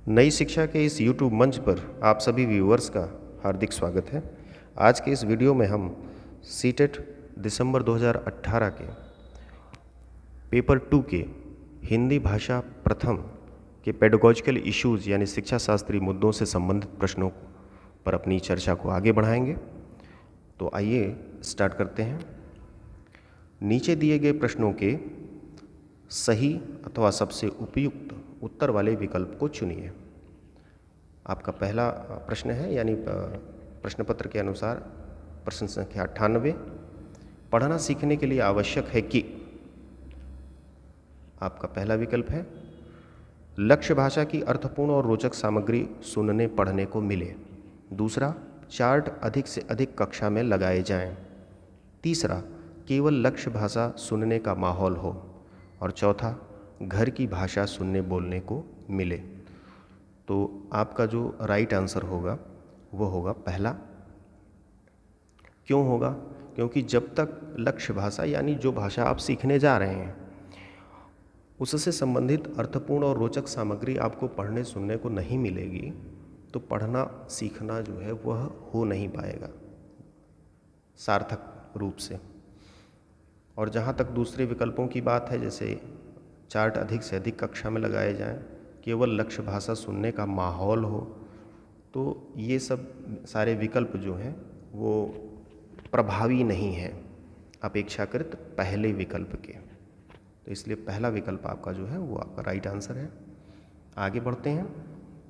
नई शिक्षा के इस YouTube मंच पर आप सभी व्यूअर्स का हार्दिक स्वागत है। आज के इस वीडियो में हम सीटेट दिसंबर 2018 के पेपर 2 के हिंदी भाषा प्रथम के पेडागॉजिकल इश्यूज़ यानी शिक्षा शास्त्री मुद्दों से संबंधित प्रश्नों पर अपनी चर्चा को आगे बढ़ाएंगे। तो आइए स्टार्ट करते हैं। नीचे दिए गए प्रश्नों के सही अथवा सबसे उपयुक्त उत्तर वाले विकल्प को चुनिए। आपका पहला प्रश्न है यानी प्रश्न पत्र के अनुसार प्रश्न संख्या 98, पढ़ना सीखने के लिए आवश्यक है कि। आपका पहला विकल्प है लक्ष्य भाषा की अर्थपूर्ण और रोचक सामग्री सुनने पढ़ने को मिले। दूसरा, चार्ट अधिक से अधिक कक्षा में लगाए जाएं। तीसरा, केवल लक्ष्य भाषा सुनने का माहौल हो। और चौथा, घर की भाषा सुनने बोलने को मिले। तो आपका जो राइट आंसर होगा वो होगा पहला। क्यों होगा? क्योंकि जब तक लक्ष्य भाषा यानी जो भाषा आप सीखने जा रहे हैं उससे संबंधित अर्थपूर्ण और रोचक सामग्री आपको पढ़ने सुनने को नहीं मिलेगी तो पढ़ना सीखना जो है वह हो नहीं पाएगा सार्थक रूप से। और जहाँ तक दूसरे विकल्पों की बात है, जैसे चार्ट अधिक से अधिक कक्षा में लगाए जाएं, केवल लक्ष्य भाषा सुनने का माहौल हो, तो ये सब सारे विकल्प जो हैं वो प्रभावी नहीं हैं अपेक्षाकृत पहले विकल्प के। तो इसलिए पहला विकल्प आपका जो है वो आपका राइट आंसर है। आगे बढ़ते हैं।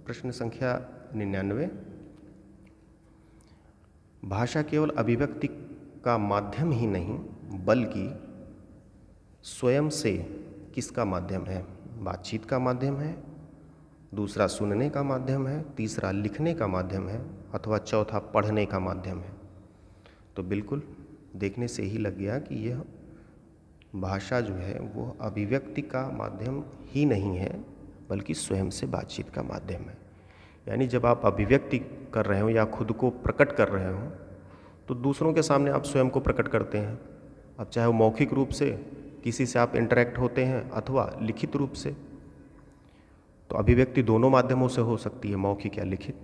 प्रश्न संख्या 99, भाषा केवल अभिव्यक्ति का माध्यम ही नहीं बल्कि स्वयं से किसका माध्यम है? बातचीत का माध्यम है, दूसरा सुनने का माध्यम है, तीसरा लिखने का माध्यम है, अथवा चौथा पढ़ने का माध्यम है। तो बिल्कुल देखने से ही लग गया कि यह भाषा जो है वो अभिव्यक्ति का माध्यम ही नहीं है बल्कि स्वयं से बातचीत का माध्यम है। यानी जब आप अभिव्यक्ति कर रहे हो या खुद को प्रकट कर रहे हो तो दूसरों के सामने आप स्वयं को प्रकट करते हैं। अब चाहे वो मौखिक रूप से किसी से आप इंटरेक्ट होते हैं अथवा लिखित रूप से। तो अभिव्यक्ति दोनों माध्यमों से हो सकती है, मौखिक या लिखित।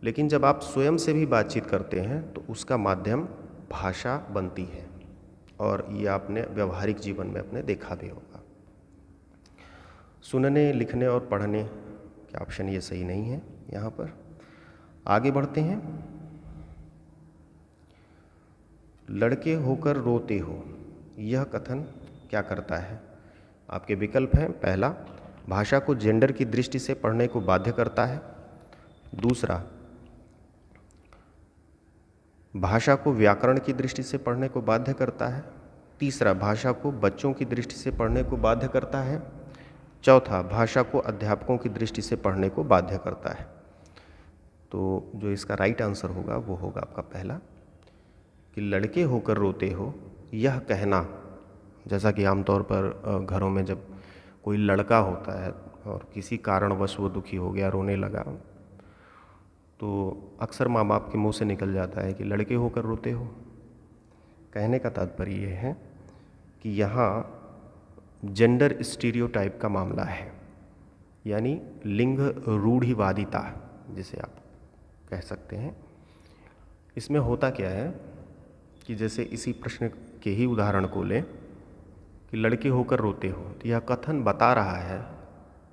लेकिन जब आप स्वयं से भी बातचीत करते हैं तो उसका माध्यम भाषा बनती है। और ये आपने व्यवहारिक जीवन में अपने देखा भी होगा। सुनने, लिखने और पढ़ने के ऑप्शन ये सही नहीं है यहाँ पर। आगे बढ़ते हैं। लड़के होकर रोते हो, यह कथन क्या करता है? आपके विकल्प हैं। पहला, भाषा को जेंडर की दृष्टि से पढ़ने को बाध्य करता है। दूसरा, भाषा को व्याकरण की दृष्टि से पढ़ने को बाध्य करता है। तीसरा, भाषा को बच्चों की दृष्टि से पढ़ने को बाध्य करता है। चौथा, भाषा को अध्यापकों की दृष्टि से पढ़ने को बाध्य करता है। तो जो इसका राइट आंसर होगा वो होगा आपका पहला, कि लड़के होकर रोते हो, यह कहना। जैसा कि आमतौर पर घरों में जब कोई लड़का होता है और किसी कारणवश वो दुखी हो गया, रोने लगा, तो अक्सर माँ बाप के मुंह से निकल जाता है कि लड़के होकर रोते हो। कहने का तात्पर्य ये है कि यहाँ जेंडर स्टीरियोटाइप का मामला है, यानी लिंग रूढ़िवादिता जिसे आप कह सकते हैं। इसमें होता क्या है कि जैसे इसी प्रश्न के ही उदाहरण को लें कि लड़के होकर रोते हो, तो यह कथन बता रहा है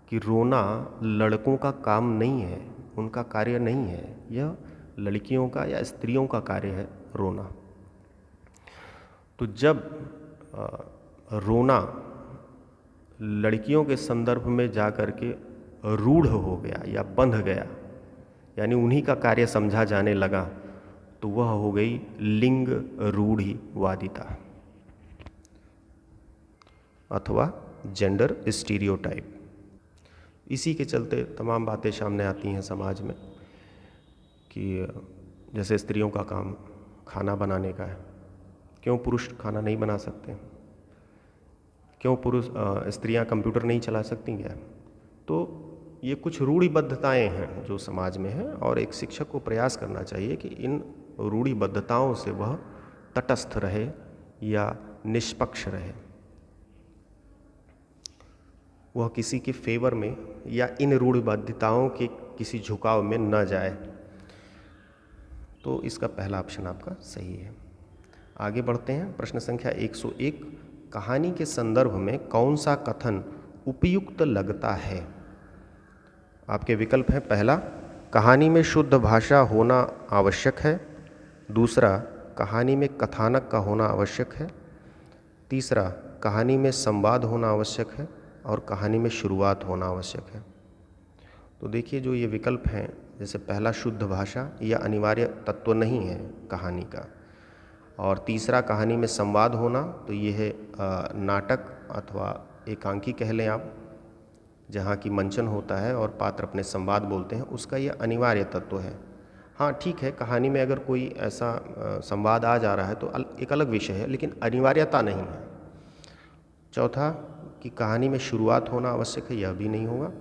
कि रोना लड़कों का काम नहीं है, उनका कार्य नहीं है। यह लड़कियों का या स्त्रियों का कार्य है रोना। तो जब रोना लड़कियों के संदर्भ में जा कर के रूढ़ हो गया या बंध गया, यानी उन्हीं का कार्य समझा जाने लगा, तो वह हो गई लिंग रूढ़िवादिता अथवा जेंडर स्टीरियोटाइप। इसी के चलते तमाम बातें सामने आती हैं समाज में कि जैसे स्त्रियों का काम खाना बनाने का है, क्यों पुरुष खाना नहीं बना सकते? क्यों स्त्रियां कंप्यूटर नहीं चला सकती क्या? तो ये कुछ रूढ़िबद्धताएं हैं जो समाज में हैं, और एक शिक्षक को प्रयास करना चाहिए कि इन रूढ़िबद्धताओं से वह तटस्थ रहे या निष्पक्ष रहे। वह किसी के फेवर में या इन रूढ़िबद्धताओं के किसी झुकाव में न जाए। तो इसका पहला ऑप्शन आपका सही है। आगे बढ़ते हैं। प्रश्न संख्या 101, कहानी के संदर्भ में कौन सा कथन उपयुक्त लगता है? आपके विकल्प हैं, पहला, कहानी में शुद्ध भाषा होना आवश्यक है। दूसरा, कहानी में कथानक का होना आवश्यक है। तीसरा, कहानी में संवाद होना आवश्यक है। और कहानी में शुरुआत होना आवश्यक है। तो देखिए, जो ये विकल्प हैं, जैसे पहला शुद्ध भाषा, यह अनिवार्य तत्व नहीं है कहानी का। और तीसरा, कहानी में संवाद होना, तो ये है नाटक अथवा एकांकी कह लें आप, जहाँ की मंचन होता है और पात्र अपने संवाद बोलते हैं, उसका यह अनिवार्य तत्व है। हाँ ठीक है, कहानी में अगर कोई ऐसा संवाद आ जा रहा है तो एक अलग विषय है, लेकिन अनिवार्यता नहीं है। चौथा, कि कहानी में शुरुआत होना आवश्यक है, यह भी नहीं होगा।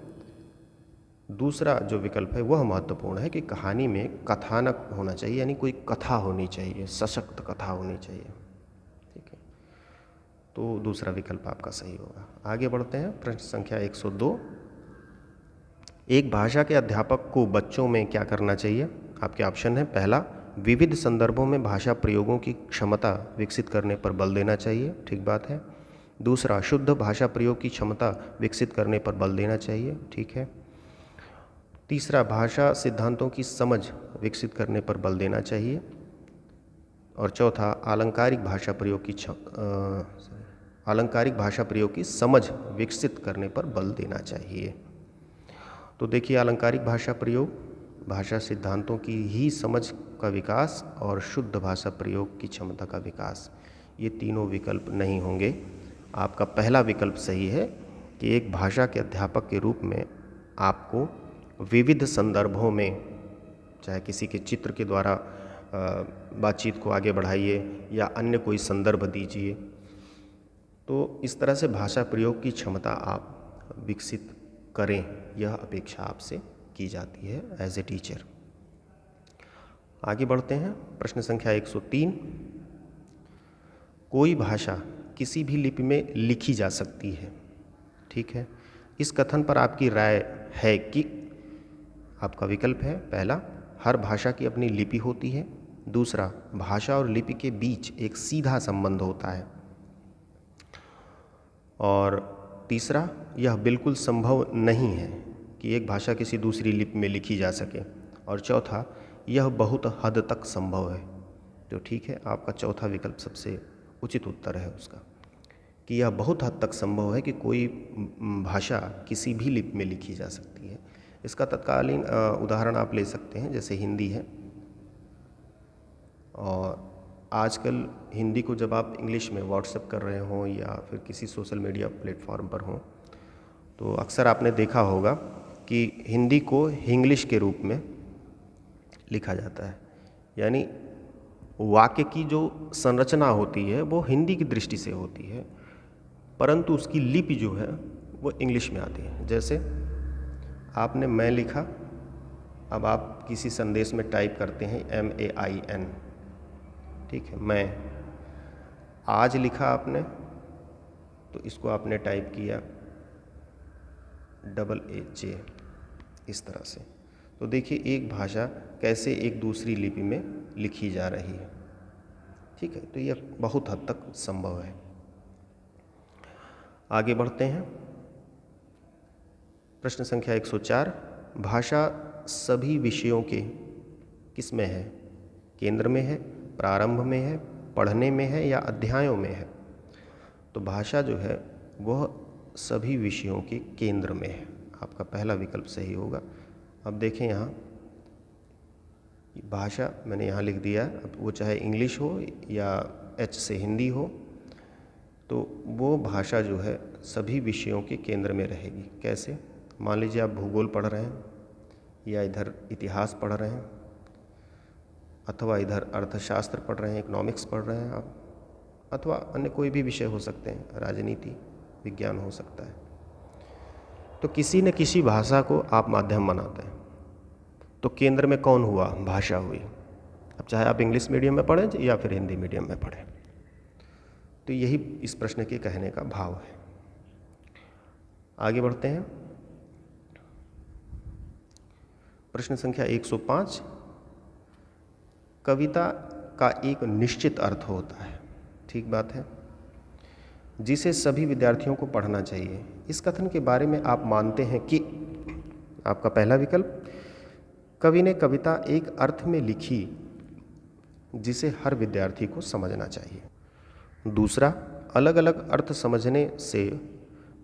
दूसरा जो विकल्प है वह महत्वपूर्ण है कि कहानी में कथानक होना चाहिए, यानी कोई कथा होनी चाहिए, सशक्त कथा होनी चाहिए। ठीक है, तो दूसरा विकल्प आपका सही होगा। आगे बढ़ते हैं। प्रश्न संख्या 102, एक भाषा के अध्यापक को बच्चों में क्या करना चाहिए? आपके ऑप्शन है, पहला, विविध संदर्भों में भाषा प्रयोगों की क्षमता विकसित करने पर बल देना चाहिए, ठीक बात है। दूसरा, शुद्ध भाषा प्रयोग की क्षमता विकसित करने पर बल देना चाहिए, ठीक है। तीसरा, भाषा सिद्धांतों की समझ विकसित करने पर बल देना चाहिए। और चौथा, आलंकारिक भाषा प्रयोग की समझ विकसित करने पर बल देना चाहिए। तो देखिए, आलंकारिक भाषा प्रयोग, भाषा सिद्धांतों की ही समझ का विकास और शुद्ध भाषा प्रयोग की क्षमता का विकास, ये तीनों विकल्प नहीं होंगे। आपका पहला विकल्प सही है कि एक भाषा के अध्यापक के रूप में आपको विविध संदर्भों में, चाहे किसी के चित्र के द्वारा बातचीत को आगे बढ़ाइए या अन्य कोई संदर्भ दीजिए, तो इस तरह से भाषा प्रयोग की क्षमता आप विकसित करें, यह अपेक्षा आपसे की जाती है एज ए टीचर। आगे बढ़ते हैं। प्रश्न संख्या 103, कोई भाषा किसी भी लिपि में लिखी जा सकती है, ठीक है। इस कथन पर आपकी राय है कि? आपका विकल्प है, पहला, हर भाषा की अपनी लिपि होती है। दूसरा, भाषा और लिपि के बीच एक सीधा संबंध होता है। और तीसरा, यह बिल्कुल संभव नहीं है कि एक भाषा किसी दूसरी लिपि में लिखी जा सके। और चौथा, यह बहुत हद तक संभव है। तो ठीक है, आपका चौथा विकल्प सबसे उचित उत्तर है उसका, कि यह बहुत हद तक संभव है कि कोई भाषा किसी भी लिपि में लिखी जा सकती है। इसका तत्कालीन उदाहरण आप ले सकते हैं, जैसे हिंदी है। और आजकल हिंदी को जब आप इंग्लिश में व्हाट्सएप कर रहे हों या फिर किसी सोशल मीडिया प्लेटफॉर्म पर हों, तो अक्सर आपने देखा होगा कि हिंदी को हिंग्लिश के रूप में लिखा जाता है। यानी वाक्य की जो संरचना होती है वो हिंदी की दृष्टि से होती है, परंतु उसकी लिपि जो है वो इंग्लिश में आती है। जैसे आपने मैं लिखा, अब आप किसी संदेश में टाइप करते हैं MAIN, ठीक है। मैं आज लिखा आपने, तो इसको आपने टाइप किया AAJ, इस तरह से। तो देखिए, एक भाषा कैसे एक दूसरी लिपि में लिखी जा रही है, ठीक है। तो यह बहुत हद तक संभव है। आगे बढ़ते हैं। प्रश्न संख्या 104, भाषा सभी विषयों के किस में है? केंद्र में है, प्रारंभ में है, पढ़ने में है या अध्यायों में है? तो भाषा जो है वह सभी विषयों के केंद्र में है। आपका पहला विकल्प सही होगा। अब देखें, यहाँ भाषा मैंने यहाँ लिख दिया, अब वो चाहे इंग्लिश हो या H से हिंदी हो, तो वो भाषा जो है सभी विषयों के केंद्र में रहेगी। कैसे? मान लीजिए आप भूगोल पढ़ रहे हैं या इधर इतिहास पढ़ रहे हैं, अथवा इधर अर्थशास्त्र पढ़ रहे हैं, इकोनॉमिक्स पढ़ रहे हैं आप, अथवा अन्य कोई भी विषय हो सकते हैं, राजनीति विज्ञान हो सकता है। तो किसी न किसी भाषा को आप माध्यम बनाते हैं, तो केंद्र में कौन हुआ? भाषा हुई। अब चाहे आप इंग्लिश मीडियम में पढ़ें या फिर हिंदी मीडियम में पढ़ें। तो यही इस प्रश्न के कहने का भाव है। आगे बढ़ते हैं। प्रश्न संख्या 105, कविता का एक निश्चित अर्थ होता है, ठीक बात है, जिसे सभी विद्यार्थियों को पढ़ना चाहिए। इस कथन के बारे में आप मानते हैं कि, आपका पहला विकल्प, कवि ने कविता एक अर्थ में लिखी जिसे हर विद्यार्थी को समझना चाहिए। दूसरा, अलग अलग अर्थ समझने से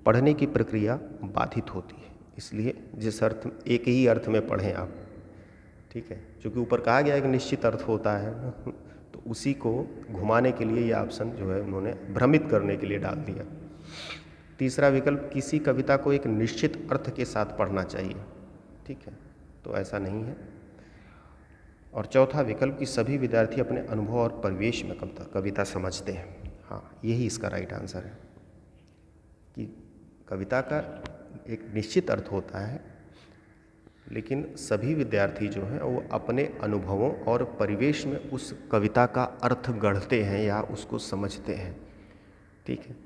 पढ़ने की प्रक्रिया बाधित होती है, इसलिए जिस अर्थ, एक ही अर्थ में पढ़ें आप, ठीक है, क्योंकि ऊपर कहा गया एक निश्चित अर्थ होता है तो उसी को घुमाने के लिए यह ऑप्शन जो है उन्होंने भ्रमित करने के लिए डाल दिया। तीसरा विकल्प, किसी कविता को एक निश्चित अर्थ के साथ पढ़ना चाहिए, ठीक है, तो ऐसा नहीं है। और चौथा विकल्प कि सभी विद्यार्थी अपने अनुभव और परिवेश में कविता समझते हैं। हाँ, यही इसका राइट आंसर है कि कविता का एक निश्चित अर्थ होता है, लेकिन सभी विद्यार्थी जो हैं वो अपने अनुभवों और परिवेश में उस कविता का अर्थ गढ़ते हैं या उसको समझते हैं, ठीक है।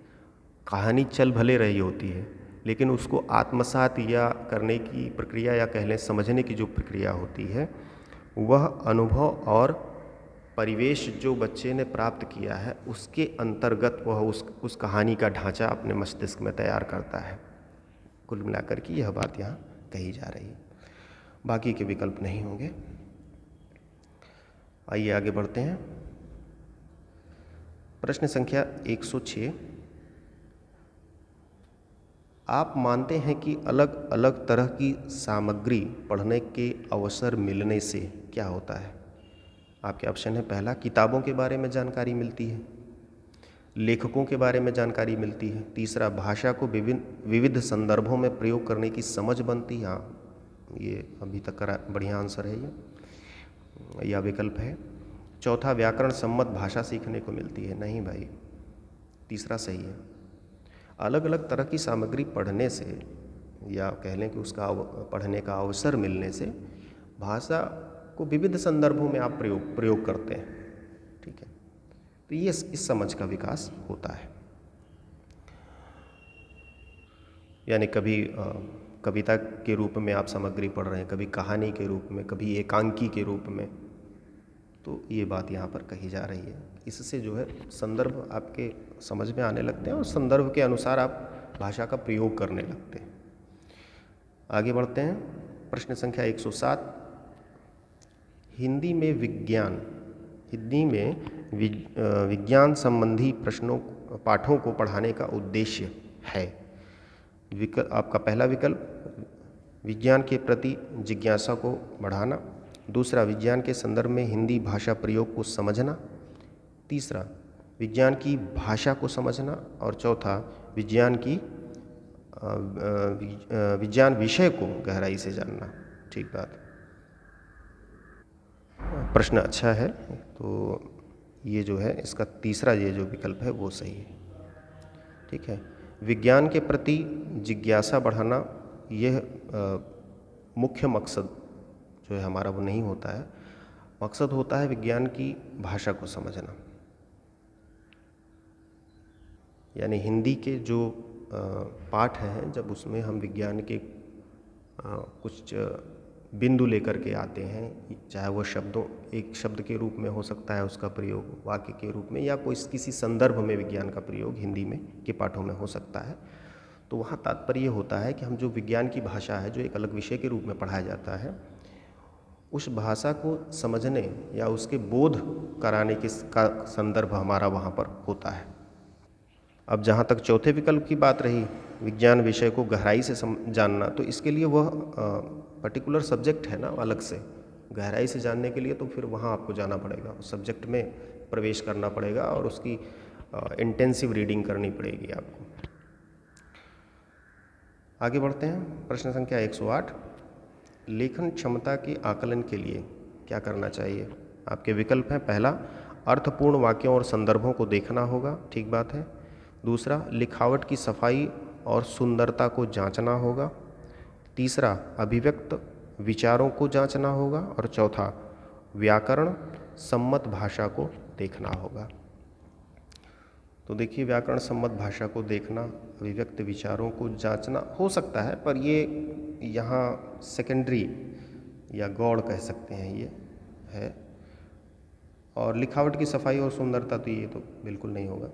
कहानी चल भले रही होती है, लेकिन उसको आत्मसात या करने की प्रक्रिया या कह लें समझने की जो प्रक्रिया होती है, वह अनुभव और परिवेश जो बच्चे ने प्राप्त किया है उसके अंतर्गत वह उस कहानी का ढांचा अपने मस्तिष्क में तैयार करता है। कुल मिलाकर के यह बात यहाँ कही जा रही है, बाकी के विकल्प नहीं होंगे। आइए आगे बढ़ते हैं। प्रश्न संख्या 106, आप मानते हैं कि अलग अलग तरह की सामग्री पढ़ने के अवसर मिलने से क्या होता है? आपके ऑप्शन है, पहला, किताबों के बारे में जानकारी मिलती है, लेखकों के बारे में जानकारी मिलती है, तीसरा, भाषा को विविध संदर्भों में प्रयोग करने की समझ बनती है। हाँ, ये अभी तक का बढ़िया आंसर है, ये यह विकल्प है। चौथा, व्याकरण सम्मत भाषा सीखने को मिलती है। नहीं भाई, तीसरा सही है। अलग अलग तरह की सामग्री पढ़ने से या कह लें कि उसका पढ़ने का अवसर मिलने से भाषा को विविध संदर्भों में आप प्रयोग करते हैं, ठीक है, तो ये इस समझ का विकास होता है। यानी कभी कविता के रूप में आप सामग्री पढ़ रहे हैं, कभी कहानी के रूप में, कभी एकांकी के रूप में, तो ये बात यहाँ पर कही जा रही है। इससे जो है संदर्भ आपके समझ में आने लगते हैं और संदर्भ के अनुसार आप भाषा का प्रयोग करने लगते हैं। आगे बढ़ते हैं। प्रश्न संख्या 107, हिंदी में विज्ञान संबंधी पाठों को पढ़ाने का उद्देश्य है। आपका पहला विकल्प, विज्ञान के प्रति जिज्ञासा को बढ़ाना, दूसरा, विज्ञान के संदर्भ में हिंदी भाषा प्रयोग को समझना, तीसरा, विज्ञान की भाषा को समझना, और चौथा, विज्ञान विषय को गहराई से जानना। ठीक बात, प्रश्न अच्छा है, तो ये जो है इसका तीसरा ये जो विकल्प है वो सही है, ठीक है। विज्ञान के प्रति जिज्ञासा बढ़ाना, यह मुख्य मकसद जो है हमारा वो नहीं होता है। मकसद होता है विज्ञान की भाषा को समझना, यानी हिंदी के जो पाठ हैं, जब उसमें हम विज्ञान के कुछ बिंदु लेकर के आते हैं, चाहे वो एक शब्द के रूप में हो सकता है उसका प्रयोग, वाक्य के रूप में, या किसी संदर्भ में विज्ञान का प्रयोग हिंदी में के पाठों में हो सकता है, तो वहाँ तात्पर्य होता है कि हम जो विज्ञान की भाषा है, जो एक अलग विषय के रूप में पढ़ाया जाता है, उस भाषा को समझने या उसके बोध कराने का संदर्भ हमारा वहाँ पर होता है। अब जहाँ तक चौथे विकल्प की बात रही, विज्ञान विषय को गहराई से जानना, तो इसके लिए वह पर्टिकुलर सब्जेक्ट है ना, अलग से गहराई से जानने के लिए तो फिर वहाँ आपको जाना पड़ेगा, उस सब्जेक्ट में प्रवेश करना पड़ेगा और उसकी इंटेंसिव रीडिंग करनी पड़ेगी आपको। आगे बढ़ते हैं। प्रश्न संख्या 108, लेखन क्षमता के आकलन के लिए क्या करना चाहिए? आपके विकल्प हैं, पहला, अर्थपूर्ण वाक्यों और संदर्भों को देखना होगा, ठीक बात है। दूसरा, लिखावट की सफाई और सुंदरता को जांचना होगा। तीसरा, अभिव्यक्त विचारों को जांचना होगा। और चौथा, व्याकरण सम्मत भाषा को देखना होगा। तो देखिए, व्याकरण सम्मत भाषा को देखना, अभिव्यक्त विचारों को जांचना हो सकता है, पर ये यहाँ सेकेंडरी या गौड़ कह सकते हैं ये है। और लिखावट की सफाई और सुंदरता तो ये तो बिल्कुल नहीं होगा।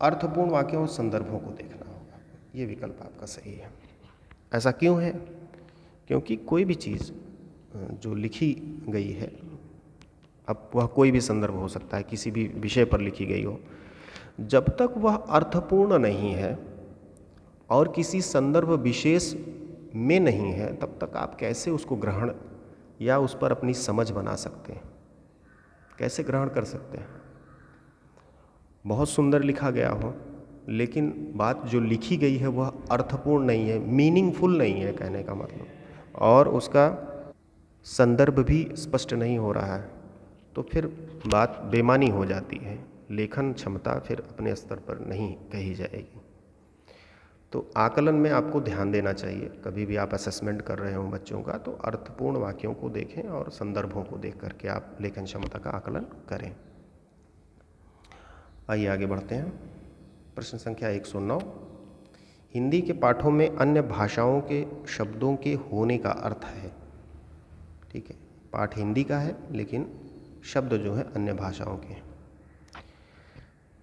अर्थपूर्ण वाक्यों और संदर्भों को देखना होगा, ये विकल्प आपका सही है। ऐसा क्यों है? क्योंकि कोई भी चीज़ जो लिखी गई है, अब वह कोई भी संदर्भ हो सकता है, किसी भी विषय पर लिखी गई हो, जब तक वह अर्थपूर्ण नहीं है और किसी संदर्भ विशेष में नहीं है, तब तक आप कैसे उसको ग्रहण या उस पर अपनी समझ बना सकते हैं, कैसे ग्रहण कर सकते हैं? बहुत सुंदर लिखा गया हो, लेकिन बात जो लिखी गई है वह अर्थपूर्ण नहीं है, मीनिंगफुल नहीं है कहने का मतलब, और उसका संदर्भ भी स्पष्ट नहीं हो रहा है, तो फिर बात बेमानी हो जाती है, लेखन क्षमता फिर अपने स्तर पर नहीं कही जाएगी। तो आकलन में आपको ध्यान देना चाहिए, कभी भी आप असेसमेंट कर रहे हो बच्चों का, तो अर्थपूर्ण वाक्यों को देखें और संदर्भों को देख करके आप लेखन क्षमता का आकलन करें। आइए आगे बढ़ते हैं। प्रश्न संख्या 109, हिंदी के पाठों में अन्य भाषाओं के शब्दों के होने का अर्थ है। ठीक है, पाठ हिंदी का है लेकिन शब्द जो है अन्य भाषाओं के हैं।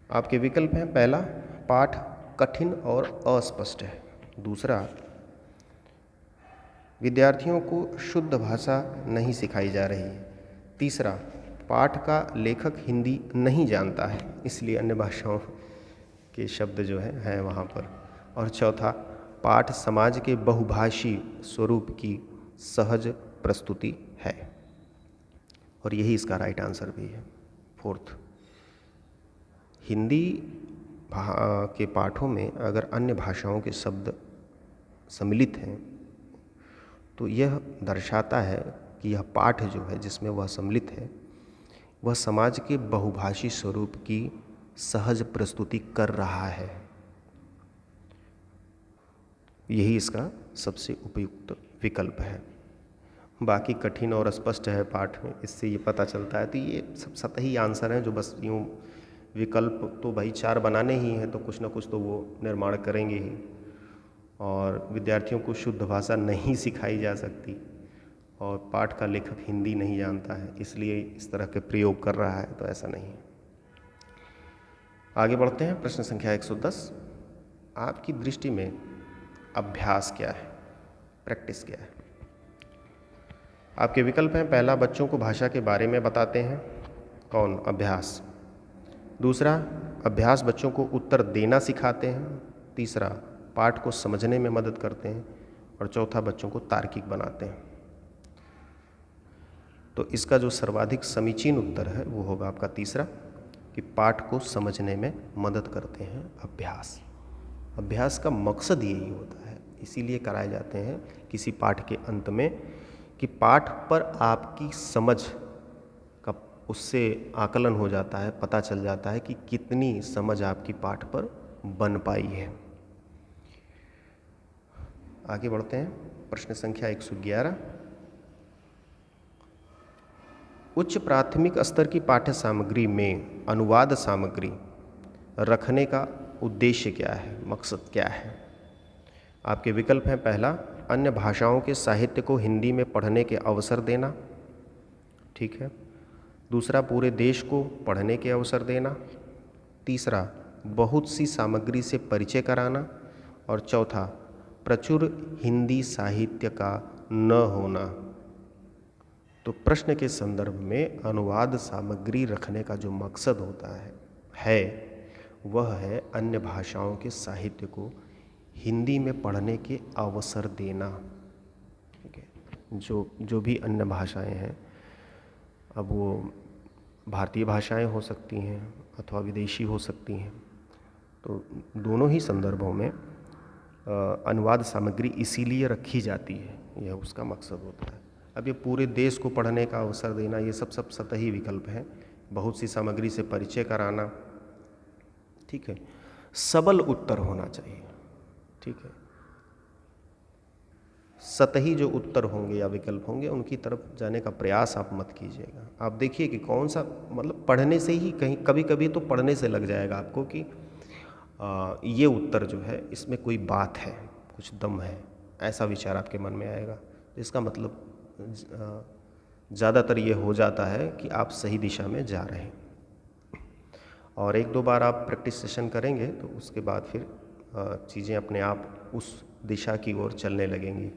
आपके विकल्प हैं, पहला, पाठ कठिन और अस्पष्ट है। दूसरा, विद्यार्थियों को शुद्ध भाषा नहीं सिखाई जा रही है। तीसरा, पाठ का लेखक हिंदी नहीं जानता है, इसलिए अन्य भाषाओं के शब्द जो हैं वहाँ पर। और चौथा, पाठ समाज के बहुभाषी स्वरूप की सहज प्रस्तुति है, और यही इसका राइट आंसर भी है। फोर्थ, हिंदी के पाठों में अगर अन्य भाषाओं के शब्द सम्मिलित हैं तो यह दर्शाता है कि यह पाठ जो है जिसमें वह सम्मिलित है वह समाज के बहुभाषी स्वरूप की सहज प्रस्तुति कर रहा है। यही इसका सबसे उपयुक्त विकल्प है। बाकी कठिन और स्पष्ट है पाठ में, इससे ये पता चलता है, तो ये सब सतही आंसर हैं जो बस यूँ विकल्प तो भाई 4 बनाने ही हैं, तो कुछ ना कुछ तो वो निर्माण करेंगे ही। और विद्यार्थियों को शुद्ध भाषा नहीं सिखाई जा सकती, और पाठ का लेखक हिंदी नहीं जानता है, इसलिए इस तरह के प्रयोग कर रहा है, तो ऐसा नहीं है। आगे बढ़ते हैं। प्रश्न संख्या 110, आपकी दृष्टि में अभ्यास क्या है, प्रैक्टिस क्या है? आपके विकल्प हैं, पहला, बच्चों को भाषा के बारे में बताते हैं। कौन? अभ्यास। दूसरा, अभ्यास बच्चों को उत्तर देना सिखाते हैं। तीसरा, पाठ को समझने में मदद करते हैं। और चौथा, बच्चों को तार्किक बनाते हैं। तो इसका जो सर्वाधिक समीचीन उत्तर है वो होगा आपका तीसरा, कि पाठ को समझने में मदद करते हैं अभ्यास। अभ्यास का मकसद यही होता है, इसीलिए कराए जाते हैं किसी पाठ के अंत में, कि पाठ पर आपकी समझ का उससे आकलन हो जाता है, पता चल जाता है कि कितनी समझ आपकी पाठ पर बन पाई है। आगे बढ़ते हैं। प्रश्न संख्या 111, उच्च प्राथमिक स्तर की पाठ्य सामग्री में अनुवाद सामग्री रखने का उद्देश्य क्या है, मकसद क्या है? आपके विकल्प हैं, पहला, अन्य भाषाओं के साहित्य को हिंदी में पढ़ने के अवसर देना। ठीक है। दूसरा, पूरे देश को पढ़ने के अवसर देना। तीसरा, बहुत सी सामग्री से परिचय कराना। और चौथा, प्रचुर हिंदी साहित्य का न होना। तो प्रश्न के संदर्भ में अनुवाद सामग्री रखने का जो मकसद होता है वह है अन्य भाषाओं के साहित्य को हिंदी में पढ़ने के अवसर देना। ठीक है। जो भी अन्य भाषाएं हैं, अब वो भारतीय भाषाएं हो सकती हैं अथवा विदेशी हो सकती हैं, तो दोनों ही संदर्भों में अनुवाद सामग्री इसीलिए रखी जाती है, यह उसका मकसद होता है। अब ये पूरे देश को पढ़ने का अवसर देना, ये सब सतही विकल्प हैं। बहुत सी सामग्री से परिचय कराना, ठीक है, सबल उत्तर होना चाहिए। ठीक है, सतही जो उत्तर होंगे या विकल्प होंगे उनकी तरफ जाने का प्रयास आप मत कीजिएगा। आप देखिए कि कौन सा, मतलब पढ़ने से ही कहीं कभी कभी तो पढ़ने से लग जाएगा आपको कि ये उत्तर जो है इसमें कोई बात है, कुछ दम है, ऐसा विचार आपके मन में आएगा। इसका मतलब ज़्यादातर ये हो जाता है कि आप सही दिशा में जा रहे हैं। और एक दो बार आप प्रैक्टिस सेशन करेंगे तो उसके बाद फिर चीज़ें अपने आप उस दिशा की ओर चलने लगेंगी।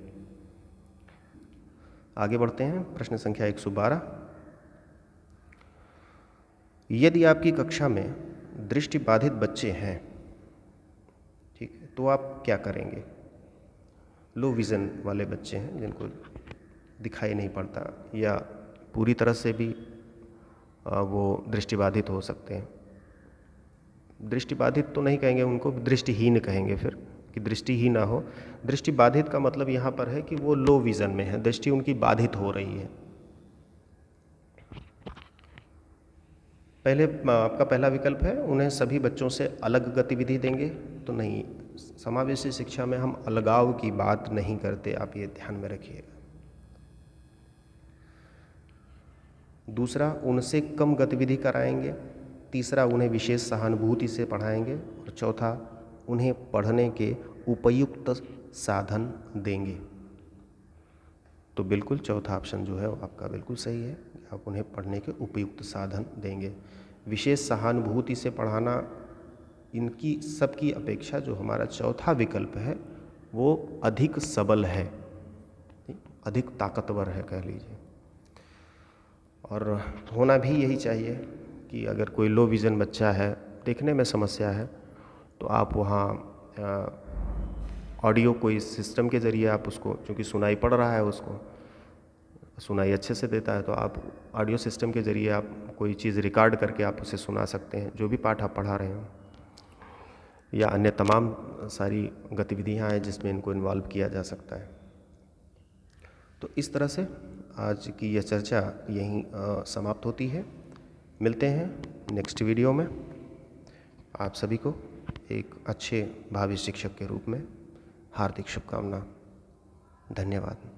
आगे बढ़ते हैं। प्रश्न संख्या 112। यदि आपकी कक्षा में दृष्टिबाधित बच्चे हैं, ठीक है, तो आप क्या करेंगे? लो विज़न वाले बच्चे हैं जिनको दिखाई नहीं पड़ता या पूरी तरह से भी वो दृष्टिबाधित हो सकते हैं। दृष्टिबाधित तो नहीं कहेंगे, उनको दृष्टिहीन कहेंगे फिर, कि दृष्टि ही ना हो। दृष्टिबाधित का मतलब यहाँ पर है कि वो लो विज़न में है, दृष्टि उनकी बाधित हो रही है। पहले आपका पहला विकल्प है उन्हें सभी बच्चों से अलग गतिविधि देंगे, तो नहीं, समावेशी शिक्षा में हम अलगाव की बात नहीं करते, आप ये ध्यान में रखिएगा। दूसरा, उनसे कम गतिविधि कराएंगे। तीसरा, उन्हें विशेष सहानुभूति से पढ़ाएंगे। और चौथा, उन्हें पढ़ने के उपयुक्त साधन देंगे। तो बिल्कुल चौथा ऑप्शन जो है वो आपका बिल्कुल सही है, आप उन्हें पढ़ने के उपयुक्त साधन देंगे। विशेष सहानुभूति से पढ़ाना, इनकी सबकी अपेक्षा जो हमारा चौथा विकल्प है वो अधिक सबल है, अधिक ताकतवर है कह लीजिए। और होना भी यही चाहिए कि अगर कोई लो विज़न बच्चा है, देखने में समस्या है, तो आप वहाँ ऑडियो कोई सिस्टम के ज़रिए आप उसको, चूँकि सुनाई पड़ रहा है, उसको सुनाई अच्छे से देता है, तो आप ऑडियो सिस्टम के ज़रिए आप कोई चीज़ रिकॉर्ड करके आप उसे सुना सकते हैं, जो भी पाठ आप पढ़ा रहे हो। या अन्य तमाम सारी गतिविधियाँ हैं जिसमें इनको इन्वॉल्व किया जा सकता है। तो इस तरह से आज की यह चर्चा यहीं समाप्त होती है। मिलते हैं नेक्स्ट वीडियो में। आप सभी को एक अच्छे भावी शिक्षक के रूप में हार्दिक शुभकामना। धन्यवाद।